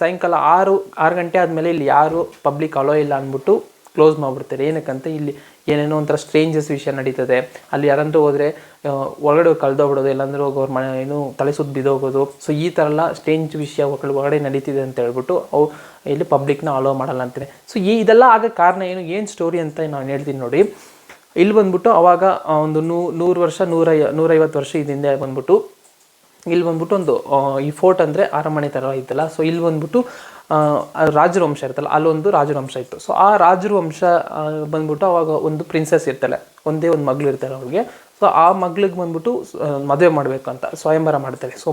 ಸಾಯಂಕಾಲ 6 ಗಂಟೆ ಆದಮೇಲೆ ಇಲ್ಲಿ ಯಾರು ಪಬ್ಲಿಕ್ ಅಲೋ ಇಲ್ಲ ಅಂದ್ಬಿಟ್ಟು ಕ್ಲೋಸ್ ಮಾಡಿಬಿಡ್ತಾರೆ. ಏನಕ್ಕಂತ ಇಲ್ಲಿ ಏನೇನೋ ಒಂಥರ ಸ್ಟ್ರೇಂಜಸ್ ವಿಷಯ ನಡೀತದೆ. ಅಲ್ಲಿ ಯಾರಂದ್ರೂ ಹೋದರೆ ಒಳಗಡೆ ಕಳೆದೋಗ್ಬಿಡೋದು, ಎಲ್ಲಂದ್ರೂ ಹೋಗಿ ಅವ್ರ ಮನೆ ಏನು ತಲೆ ಸುತ್ತ ಬಿದ್ದೋಗೋದು. ಸೊ ಈ ಥರ ಎಲ್ಲ ಸ್ಟ್ರೇಂಜ್ ವಿಷಯ ಒಳಗಡೆ ನಡೀತಿದೆ ಅಂತ ಹೇಳ್ಬಿಟ್ಟು ಅವು ಇಲ್ಲಿ ಪಬ್ಲಿಕ್ನ ಅಲೋ ಮಾಡಲ್ಲ ಅಂತಾರೆ. ಸೊ ಇದೆಲ್ಲ ಆಗೋ ಕಾರಣ ಏನು ಸ್ಟೋರಿ ಅಂತ ನಾನು ಹೇಳ್ತೀನಿ ನೋಡಿ. ಇಲ್ಲಿ ಬಂದ್ಬಿಟ್ಟು ಅವಾಗ ಒಂದು 100 ವರ್ಷ 150 ವರ್ಷ ಹಿಂದೆ ಬಂದ್ಬಿಟ್ಟು ಇಲ್ಲಿ ಬಂದ್ಬಿಟ್ಟು ಒಂದು ಈ ಫೋರ್ಟ್ ಅಂದರೆ ಅರಮನೆ ಥರ ಇತ್ತಲ್ಲ. ಸೊ ಇಲ್ಲಿ ಬಂದ್ಬಿಟ್ಟು ರಾಜರ ವಂಶ ಇರ್ತಲ್ಲ, ಅಲ್ಲೊಂದು ರಾಜರ ವಂಶ ಇತ್ತು. ಸೊ ಆ ರಾಜರ ವಂಶ ಬಂದ್ಬಿಟ್ಟು ಅವಾಗ ಒಂದು ಪ್ರಿನ್ಸೆಸ್ ಇರ್ತಾಳೆ, ಒಂದೇ ಒಂದು ಮಗಳು ಇರ್ತಾಳೆ ಅವ್ರಿಗೆ. ಸೊ ಆ ಮಗಳಿಗೆ ಬಂದ್ಬಿಟ್ಟು ಮದುವೆ ಮಾಡಬೇಕಂತ ಸ್ವಯಂವರ ಮಾಡ್ತಾರೆ. ಸೊ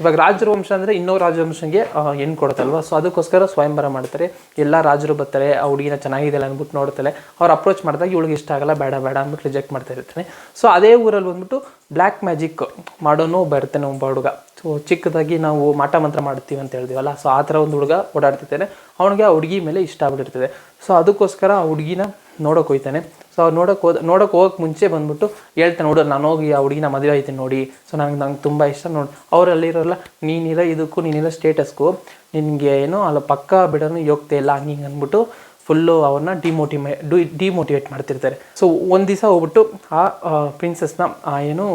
ಇವಾಗ ರಾಜರ ವಂಶ ಅಂದರೆ ಇನ್ನೊಂದು ರಾಜವಂಶಗೆ ಹೆಣ್ಣು ಕೊಡ್ತಲ್ವ, ಸೊ ಅದಕ್ಕೋಸ್ಕರ ಸ್ವಯಂವರ ಮಾಡ್ತಾರೆ. ಎಲ್ಲ ರಾಜರು ಬರ್ತಾರೆ, ಆ ಹುಡುಗಿನ ಚೆನ್ನಾಗಿದೆ ಅಂದ್ಬಿಟ್ಟು ನೋಡ್ತಾರೆ. ಅವ್ರು ಅಪ್ರೋಚ್ ಮಾಡಿದಾಗ ಇವಳಿಗೆ ಇಷ್ಟ ಆಗಲ್ಲ, ಬೇಡ ಅಂದ್ಬಿಟ್ಟು ರಿಜೆಕ್ಟ್ ಮಾಡ್ತಾ ಇರ್ತಾನೆ. ಸೊ ಅದೇ ಊರಲ್ಲಿ ಬಂದ್ಬಿಟ್ಟು ಬ್ಲ್ಯಾಕ್ ಮ್ಯಾಜಿಕ್ ಮಾಡೋನು ಒಬ್ಬ ಇರ್ತಾನೆ, ಒಬ್ಬ ಹುಡುಗ. ಸೊ ಚಿಕ್ಕದಾಗಿ ನಾವು ಮಾಟ ಮಂತ್ರ ಮಾಡ್ತೀವಿ ಅಂತ ಹೇಳ್ತೀವಲ್ಲ, ಸೊ ಆ ಥರ ಒಂದು ಹುಡುಗ ಓಡಾಡ್ತಿರ್ತಾನೆ. ಅವನಿಗೆ ಆ ಹುಡುಗಿ ಮೇಲೆ ಇಷ್ಟ ಆಗ್ಬಿಟ್ಟಿರ್ತದೆ. ಸೊ ಅದಕ್ಕೋಸ್ಕರ ಆ ಹುಡುಗಿನ ನೋಡೋಕೆ ಹೋಗ್ತಾನೆ. ಸೊ ಅವ್ರು ನೋಡೋಕೆ ಹೋಗೋಕೆ ಮುಂಚೆ ಬಂದ್ಬಿಟ್ಟು ಹೇಳ್ತಾನೆ, ನೋಡೋರು ನಾನು ಹೋಗಿ ಆ ಹುಡುಗಿನ ಮದುವೆ ಆಯ್ತೀನಿ ನೋಡಿ, ಸೊ ನಂಗೆ ತುಂಬ ಇಷ್ಟ ನೋಡಿ. ಅವರಲ್ಲಿರೋಲ್ಲ, ನೀನಿರೋ ಇದಕ್ಕೂ ನೀನಿರೋ ಸ್ಟೇಟಸ್ಗೂ ನಿನಗೆ ಏನೋ ಅಲ್ಲ ಪಕ್ಕ ಬಿಡೋನು ಯೋಗ್ಯತೆ ಇಲ್ಲ ಹಂಗೆ ಅಂದ್ಬಿಟ್ಟು ಫುಲ್ಲು ಅವ್ರನ್ನ ಡಿಮೋಟಿವೇಟ್ ಮಾಡ್ತಿರ್ತಾರೆ. ಸೊ ಒಂದು ದಿವಸ ಹೋಗ್ಬಿಟ್ಟು ಆ ಪ್ರಿನ್ಸಸ್ನ ಏನು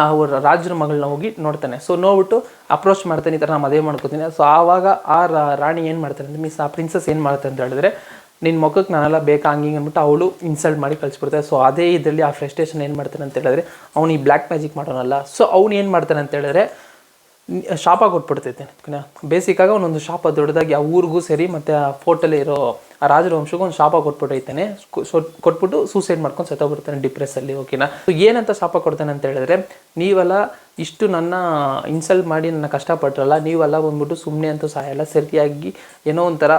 ಅವ್ರ ರಾಜರ ಮಗಳನ್ನ ಹೋಗಿ ನೋಡ್ತಾನೆ. ಸೊ ನೋಡ್ಬಿಟ್ಟು ಅಪ್ರೋಚ್ ಮಾಡ್ತಾನೆ, ಈ ಥರ ನಾನು ಮದುವೆ ಮಾಡ್ಕೋತೀನಿ. ಸೊ ಆವಾಗ ಆ ರಾಣಿ ಏನು ಮಾಡ್ತಾನೆ ಅಂದರೆ, ಮೀನ್ಸ್ ಆ ಪ್ರಿನ್ಸಸ್ ಏನು ಮಾಡ್ತಾನೆ ಅಂತ ಹೇಳಿದ್ರೆ, ನಿನ್ನ ಮುಖಕ್ಕೆ ನಾನೆಲ್ಲ ಬೇಕಾ ಹಂಗೆ ಅಂದ್ಬಿಟ್ಟು ಅವಳು ಇನ್ಸಲ್ಟ್ ಮಾಡಿ ಕಳಿಸ್ಬಿಡ್ತಾರೆ. ಸೊ ಅದೇ ಇದರಲ್ಲಿ ಆ ಫ್ರಸ್ಟ್ರೇಷನ್ ಏನು ಮಾಡ್ತಾನೆ ಅಂತ ಹೇಳಿದ್ರೆ, ಅವ್ನು ಈ ಬ್ಲ್ಯಾಕ್ ಮ್ಯಾಜಿಕ್ ಮಾಡೋನಲ್ಲ, ಸೊ ಅವ್ನು ಏನು ಮಾಡ್ತಾನೆ ಅಂತ ಹೇಳಿದ್ರೆ ಶಾಪ ಕೊಟ್ಬಿಡ್ತೈತೆ. ಬೇಸಿಕ್ಕಾಗಿ ಅವನೊಂದು ಶಾಪ ದೊಡ್ಡದಾಗಿ ಆ ಊರಿಗೂ ಸರಿ ಮತ್ತು ಆ ಫೋಟೋಲ್ಲಿ ಇರೋ ಆ ರಾಜರ ವಂಶಕ್ಕೂ ಒಂದು ಶಾಪ ಕೊಟ್ಬಿಟ್ಟೈತಾನೆ. ಕೊಟ್ಬಿಟ್ಟು ಸೂಸೈಡ್ ಮಾಡ್ಕೊಂಡು ಸತ್ತೋಗ್ಬಿಡ್ತಾನೆ ಡಿಪ್ರೆಸ್ಸಲ್ಲಿ, ಓಕೆನಾ. ಸೊ ಏನಂತ ಶಾಪ ಕೊಡ್ತಾನೆ ಅಂತ ಹೇಳಿದ್ರೆ, ನೀವೆಲ್ಲ ಇಷ್ಟು ನನ್ನ ಇನ್ಸಲ್ಟ್ ಮಾಡಿ ನನ್ನ ಕಷ್ಟಪಟ್ಟರಲ್ಲ, ನೀವೆಲ್ಲ ಬಂದ್ಬಿಟ್ಟು ಸುಮ್ಮನೆ ಅಂತೂ ಸಾಯಲ್ಲ, ಸರಿಯಾಗಿ ಏನೋ ಒಂಥರ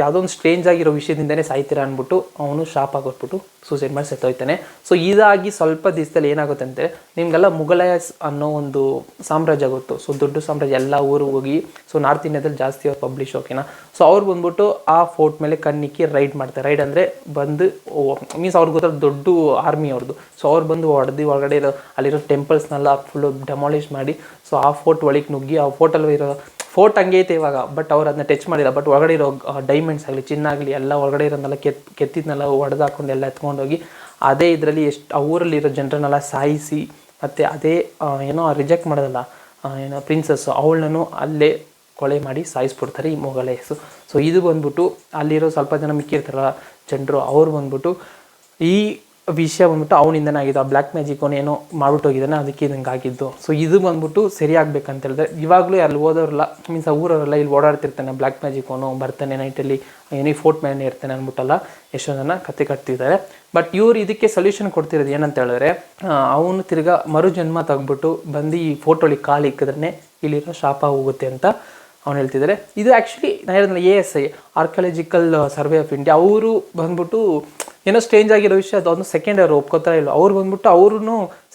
ಯಾವುದೋ ಒಂದು ಸ್ಟ್ರೇಂಜ್ ಆಗಿರೋ ವಿಷಯದಿಂದನೇ ಸಾಯ್ತೀರ ಅಂದ್ಬಿಟ್ಟು ಅವನು ಶಾಪ ಕೊಟ್ಬಿಟ್ಟು ಸೂಸೈಡ್ ಮಾಡಿ ಸತ್ತೋಯ್ತಾನೆ. ಸೊ ಇದಾಗಿ ಸ್ವಲ್ಪ ದಿವಸದಲ್ಲಿ ಏನಾಗುತ್ತೆ ಅಂದರೆ, ನಿಮಗೆಲ್ಲ ಮುಘಲಾಯಸ್ ಅನ್ನೋ ಒಂದು ಸಾಮ್ರಾಜ್ಯ ಗೊತ್ತು. ಸೊ ದೊಡ್ಡ ಸಾಮ್ರಾಜ್ಯ, ಎಲ್ಲ ಊರಿಗೆ ಹೋಗಿ, ಸೊ ನಾರ್ತ್ ಇಂಡಿಯಾದಲ್ಲಿ ಜಾಸ್ತಿ ಅವ್ರು ಪಬ್ಲಿಷ್, ಓಕೆನಾ. ಸೊ ಅವ್ರು ಬಂದ್ಬಿಟ್ಟು ಆ ಫೋರ್ಟ್ ಮೇಲೆ ಕಣ್ಣಿಕ್ಕಿ ರೈಡ್ ಮಾಡ್ತಾರೆ. ರೈಡ್ ಅಂದರೆ ಬಂದು ಮೀನ್ಸ್ ಅವ್ರಿಗೆ ಗೊತ್ತಾಗ ದೊಡ್ಡ ಆರ್ಮಿ ಅವ್ರದ್ದು. ಸೊ ಅವ್ರು ಬಂದು ಹೊಡೆದು ಒಳಗಡೆ ಇರೋ ಅಲ್ಲಿರೋ ಟೆಂಪಲ್ಸ್ನೆಲ್ಲ ಫುಲ್ಲು ಡೆಮಾಲಿಷ್ ಮಾಡಿ, ಸೊ ಆ ಫೋರ್ಟ್ ಒಳಗೆ ನುಗ್ಗಿ, ಆ ಫೋರ್ಟಲ್ಲಿ ಇರೋ ಫೋರ್ಟ್ ಹಂಗೆ ಐತೆ ಇವಾಗ, ಬಟ್ ಅವ್ರು ಅದನ್ನ ಟಚ್ ಮಾಡಿಲ್ಲ. ಬಟ್ ಒಳಗಡೆ ಇರೋ ಡೈಮಂಡ್ಸ್ ಆಗಲಿ, ಚಿನ್ನ ಆಗಲಿ, ಎಲ್ಲ ಒಳಗಡೆ ಇರೋದನ್ನೆಲ್ಲ ಕೆತ್ತಿದ್ನೆಲ್ಲ ಹೊಡೆದಾಕೊಂಡು ಎಲ್ಲ ಎತ್ಕೊಂಡೋಗಿ ಅದೇ ಇದರಲ್ಲಿ ಆ ಊರಲ್ಲಿರೋ ಜನರನ್ನೆಲ್ಲ ಸಾಯಿಸಿ, ಮತ್ತು ಅದೇ ಏನೋ ರಿಜೆಕ್ಟ್ ಮಾಡೋದಲ್ಲ ಏನೋ ಪ್ರಿನ್ಸಸ್ಸು, ಅವಳನ್ನು ಅಲ್ಲೇ ಕೊಳೆ ಮಾಡಿ ಸಾಯಿಸ್ಬಿಡ್ತಾರೆ ಈ ಮೊಘಲಾಯಸು. ಸೊ ಇದು ಬಂದ್ಬಿಟ್ಟು ಅಲ್ಲಿರೋ ಸ್ವಲ್ಪ ಜನ ಮಿಕ್ಕಿರ್ತಾರಲ್ಲ, ಜನರು ಅವ್ರು ಬಂದ್ಬಿಟ್ಟು ಈ ವಿಷಯ ಬಂದ್ಬಿಟ್ಟು ಅವನಿಂದನೇ ಆಗಿದ್ದು, ಆ ಬ್ಲ್ಯಾಕ್ ಮ್ಯಾಜಿಕ್ ಅವನು ಏನೋ ಮಾಡ್ಬಿಟ್ಟು ಹೋಗಿದ್ದಾನೆ, ಅದಕ್ಕೆ ಇದಂಗೆ ಆಗಿದ್ದು. ಸೊ ಇದು ಬಂದ್ಬಿಟ್ಟು ಸರಿ ಆಗ್ಬೇಕಂತ ಹೇಳಿದ್ರೆ ಇವಾಗಲೂ ಅಲ್ಲಿ ಓದೋರಲ್ಲ, ಮೀನ್ಸ್ ಊರವರೆಲ್ಲ ಇಲ್ಲಿ ಓಡಾಡ್ತಿರ್ತಾನೆ ಬ್ಲ್ಯಾಕ್ ಮ್ಯಾಜಿಕ್ ಅವನು ಬರ್ತಾನೆ ನೈಟಲ್ಲಿ ಏನೋ ಫೋರ್ಟ್ ಮೇಲೆ ಇರ್ತಾನೆ ಅಂದ್ಬಿಟ್ಟಲ್ಲ ಎಷ್ಟೋ ಜನ ಕತೆ ಕಟ್ತಿದ್ದಾರೆ. ಬಟ್ ಇವ್ರು ಇದಕ್ಕೆ ಸೊಲ್ಯೂಷನ್ ಕೊಡ್ತಿರೋದು ಏನಂತ ಹೇಳಿದ್ರೆ, ಅವನು ತಿರ್ಗಾ ಮರು ಜನ್ಮ ತೆಗ್ಬಿಟ್ಟು ಬಂದು ಈ ಫೋಟೋಲಿ ಕಾಲು ಇಕ್ಕಿದ್ರೆ ಇಲ್ಲಿರೋ ಶಾಪ ಹೋಗುತ್ತೆ ಅಂತ ಅವ್ನು ಹೇಳ್ತಿದ್ದಾರೆ. ಇದು ಆ್ಯಕ್ಚುಲಿ ನಾನು ಹೇಳಿದ್ನಲ್ಲ ASI archaeological survey of India, ಅವರು ಬಂದ್ಬಿಟ್ಟು ಏನೋ ಸ್ಟ್ರೇಂಜ್ ಆಗಿರೋ ವಿಷಯ ಅದೊಂದು ಸೆಕೆಂಡ್ ಅವ್ರು ಒಪ್ಕೋತಾರೆ ಇಲ್ಲ, ಅವ್ರು ಬಂದ್ಬಿಟ್ಟು ಅವ್ರೂ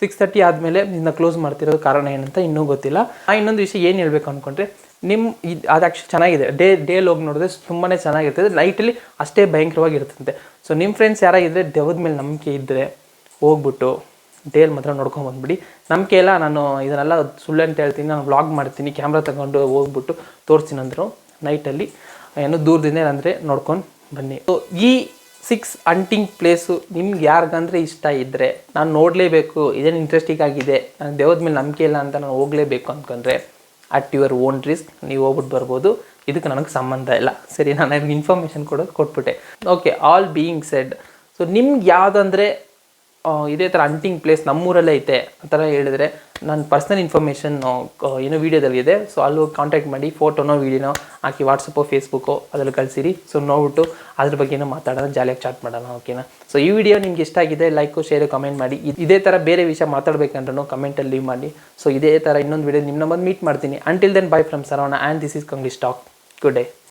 6:30 ಆದಮೇಲೆ ನಿನ್ನ ಕ್ಲೋಸ್ ಮಾಡ್ತಿರೋದು ಕಾರಣ ಏನಂತ ಇನ್ನೂ ಗೊತ್ತಿಲ್ಲ. ಇನ್ನೊಂದು ವಿಷಯ ಏನು ಹೇಳ್ಬೇಕು ಅಂದ್ಕೊಂಡ್ರೆ, ಅದು ಆ್ಯಕ್ಚುಲಿ ಚೆನ್ನಾಗಿದೆ, ಡೇಲಿ ಹೋಗಿ ನೋಡಿದ್ರೆ ತುಂಬಾ ಚೆನ್ನಾಗಿರ್ತದೆ, ನೈಟಲ್ಲಿ ಅಷ್ಟೇ ಭಯಂಕರವಾಗಿರ್ತಂತೆ. ಸೊ ನಿಮ್ಮ ಫ್ರೆಂಡ್ಸ್ ಯಾರಾಗಿದ್ದರೆ ದೆವ್ವದ ಮೇಲೆ ನಂಬಿಕೆ ಇದ್ದರೆ ಹೋಗ್ಬಿಟ್ಟು ಡೇಲ್ ಮಾತ್ರ ನೋಡ್ಕೊಂಬಂದ್ಬಿಡಿ. ನಂಬಿಕೆ ಇಲ್ಲ ನಾನು ಇದನ್ನೆಲ್ಲ ಸುಳ್ಳು ಅಂತ ಹೇಳ್ತೀನಿ, ನಾನು ವ್ಲಾಗ್ ಮಾಡ್ತೀನಿ, ಕ್ಯಾಮ್ರಾ ತಗೊಂಡು ಹೋಗ್ಬಿಟ್ಟು ತೋರಿಸ್ತೀನಿ ಅಂದರು ನೈಟಲ್ಲಿ ಏನೋ ದೂರದಿಂದ ಅಂದರೆ ನೋಡ್ಕೊಂಡು ಬನ್ನಿ. ಸೊ ಈ 6 ಅಂಟಿಂಗ್ ಪ್ಲೇಸು ನಿಮ್ಗೆ ಯಾರಿಗಂದರೆ ಇಷ್ಟ ಇದ್ದರೆ, ನಾನು ನೋಡಲೇಬೇಕು, ಇದೇನು ಇಂಟ್ರೆಸ್ಟಿಂಗ್ ಆಗಿದೆ, ನಾನು ದೇವದ ಮೇಲೆ ನಂಬಿಕೆ ಇಲ್ಲ ಅಂತ ನಾನು ಹೋಗಲೇಬೇಕು ಅಂದ್ಕೊಂಡ್ರೆ ಅಟ್ ಯುವರ್ ಓನ್ ರಿಸ್ಕ್ ನೀವು ಹೋಗ್ಬಿಟ್ಟು ಬರ್ಬೋದು. ಇದಕ್ಕೆ ನನಗೆ ಸಂಬಂಧ ಇಲ್ಲ, ಸರಿ, ನಾನು ಇನ್ಫಾರ್ಮೇಷನ್ ಕೊಟ್ಬಿಟ್ಟೆ. Okay, all being said, so ನಿಮ್ಗೆ ಯಾವುದಂದರೆ ಇದೇ ಥರ ಅಂಟಿಂಗ್ ಪ್ಲೇಸ್ ನಮ್ಮೂರಲ್ಲೇ ಐತೆ ಆ ಥರ ಹೇಳಿದ್ರೆ ನನ್ನ ಪರ್ಸ್ನಲ್ ಇನ್ಫಾರ್ಮೇಷನ್ ಏನೋ ವೀಡಿಯೋದಲ್ಲಿದೆ. ಸೊ ಅಲ್ಲಿ ಕಾಂಟ್ಯಾಕ್ಟ್ ಮಾಡಿ, ಫೋಟೋನೋ ವೀಡಿಯೋನೋ ಹಾಕಿ ವಾಟ್ಸಪ್ಪೋ ಫೇಸ್ಬುಕ್ಕೋ ಅದರಲ್ಲಿ ಕಳಿಸಿರಿ. ಸೊ ನೋಡ್ಬಿಟ್ಟು ಅದ್ರ ಬಗ್ಗೆನೋ ಮಾತಾಡೋಣ, ಜಾಲಿಯಾಗಿ ಚಾಟ್ ಮಾಡೋಣ, ಓಕೆನಾ? ಸೊ ಈ ವಿಡಿಯೋ ನಿಮ್ಗೆ ಇಷ್ಟ ಆಗಿದೆ ಲೈಕು ಶೇರು ಕಮೆಂಟ್ ಮಾಡಿ. ಇದೇ ಥರ ಬೇರೆ ವಿಷಯ ಮಾತಾಡಬೇಕಂದ್ರೂ ಕಮೆಂಟಲ್ಲಿ ಲೀವ್ ಮಾಡಿ. ಸೊ ಇದೇ ಥರ ಇನ್ನೊಂದು ವಿಡಿಯೋ ನಿಮ್ಮನ್ನ ಬಂದು ಮೀಟ್ ಮಾಡ್ತೀನಿ. Until then bye from Saravana and this is Kanglish talk. Good day.